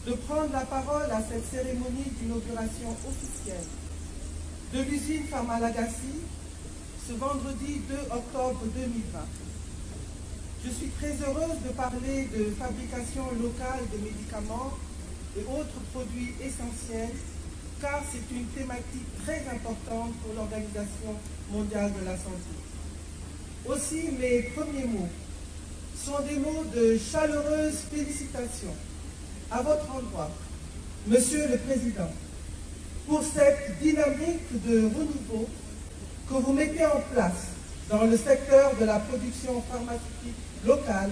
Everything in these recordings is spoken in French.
de prendre la parole à cette cérémonie d'inauguration officielle de l'usine Pharma-Lagacy ce vendredi 2 octobre 2020. Je suis très heureuse de parler de fabrication locale de médicaments et autres produits essentiels, car c'est une thématique très importante pour l'Organisation mondiale de la santé. Aussi, mes premiers mots sont des mots de chaleureuse félicitations à votre endroit, Monsieur le Président, pour cette dynamique de renouveau que vous mettez en place dans le secteur de la production pharmaceutique locale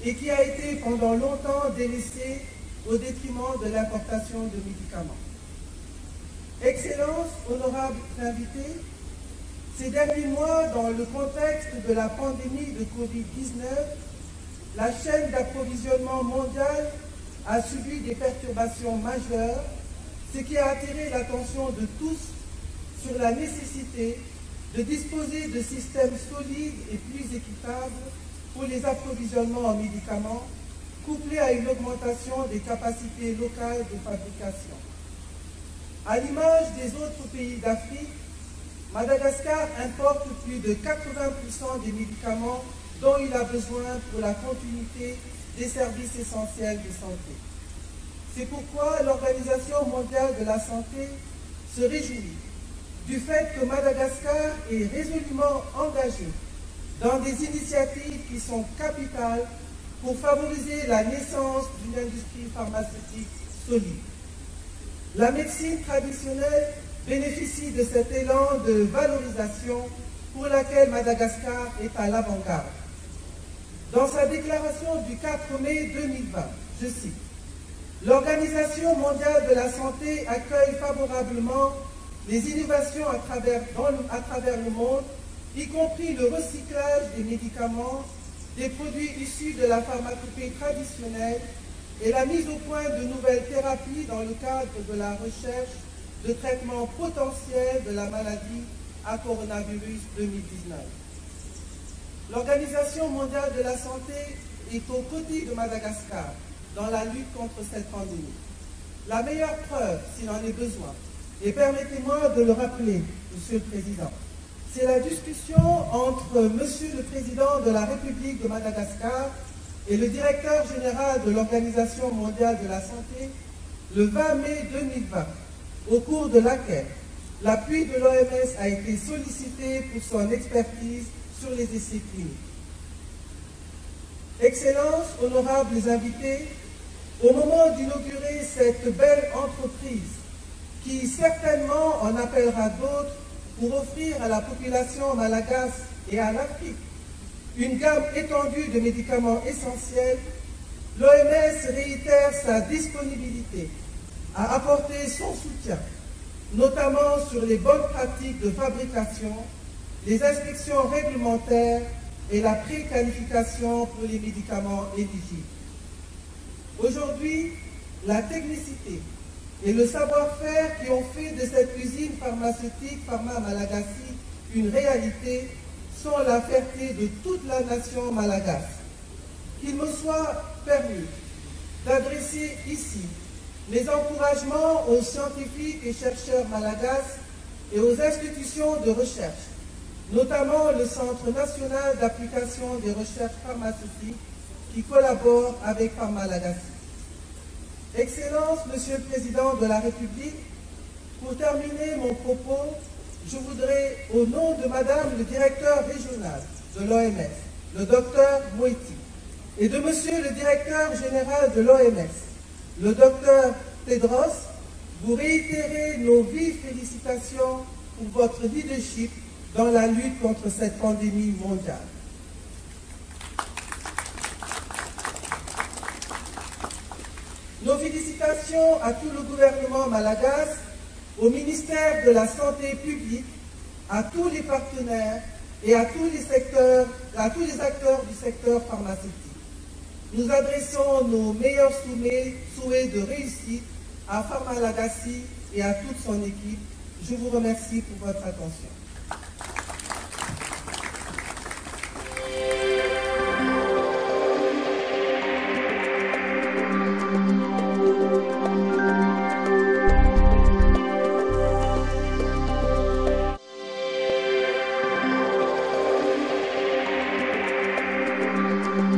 et qui a été pendant longtemps délaissée au détriment de l'importation de médicaments. Excellences, honorables invités, ces derniers mois, dans le contexte de la pandémie de Covid-19, la chaîne d'approvisionnement mondiale a subi des perturbations majeures, ce qui a attiré l'attention de tous sur la nécessité de disposer de systèmes solides et plus équitables pour les approvisionnements en médicaments, couplés à une augmentation des capacités locales de fabrication. À l'image des autres pays d'Afrique, Madagascar importe plus de 80% des médicaments dont il a besoin pour la continuité des services essentiels de santé. C'est pourquoi l'Organisation mondiale de la santé se réjouit du fait que Madagascar est résolument engagé dans des initiatives qui sont capitales pour favoriser la naissance d'une industrie pharmaceutique solide. La médecine traditionnelle bénéficie de cet élan de valorisation pour laquelle Madagascar est à l'avant-garde. Dans sa déclaration du 4 mai 2020, je cite, « L'Organisation mondiale de la santé accueille favorablement les innovations à travers le monde, y compris le recyclage des médicaments, des produits issus de la pharmacopée traditionnelle et la mise au point de nouvelles thérapies dans le cadre de la recherche de traitements potentiels de la maladie à coronavirus 2019. L'Organisation mondiale de la santé est aux côtés de Madagascar dans la lutte contre cette pandémie. La meilleure preuve, s'il en est besoin, et permettez-moi de le rappeler, Monsieur le Président, c'est la discussion entre Monsieur le Président de la République de Madagascar et le Directeur général de l'Organisation mondiale de la santé le 20 mai 2020, au cours de laquelle l'appui de l'OMS a été sollicité pour son expertise sur les essais cliniques. Excellences, honorables invités, au moment d'inaugurer cette belle entreprise qui certainement en appellera d'autres pour offrir à la population malagasse et à l'Afrique une gamme étendue de médicaments essentiels, l'OMS réitère sa disponibilité à apporter son soutien, notamment sur les bonnes pratiques de fabrication, les inspections réglementaires et la préqualification pour les médicaments éligibles. Aujourd'hui, la technicité et le savoir-faire qui ont fait de cette usine pharmaceutique Pharma-Malagasy une réalité sont la fierté de toute la nation malagasse. Qu'il me soit permis d'adresser ici mes encouragements aux scientifiques et chercheurs malagasses et aux institutions de recherche, notamment le Centre national d'application des recherches pharmaceutiques qui collabore avec Pharma-Lagacy. Excellence, Monsieur le Président de la République, pour terminer mon propos, je voudrais, au nom de Madame le Directeur régional de l'OMS, le Dr Moeti, et de Monsieur le Directeur général de l'OMS, le Dr Tedros, vous réitérer nos vives félicitations pour votre leadership dans la lutte contre cette pandémie mondiale. Nos félicitations à tout le gouvernement malagasse, au ministère de la Santé publique, à tous les partenaires et à tous les acteurs du secteur pharmaceutique. Nous adressons nos meilleurs souhaits de réussite à Pharma-Lagacy et à toute son équipe. Je vous remercie pour votre attention. Merci.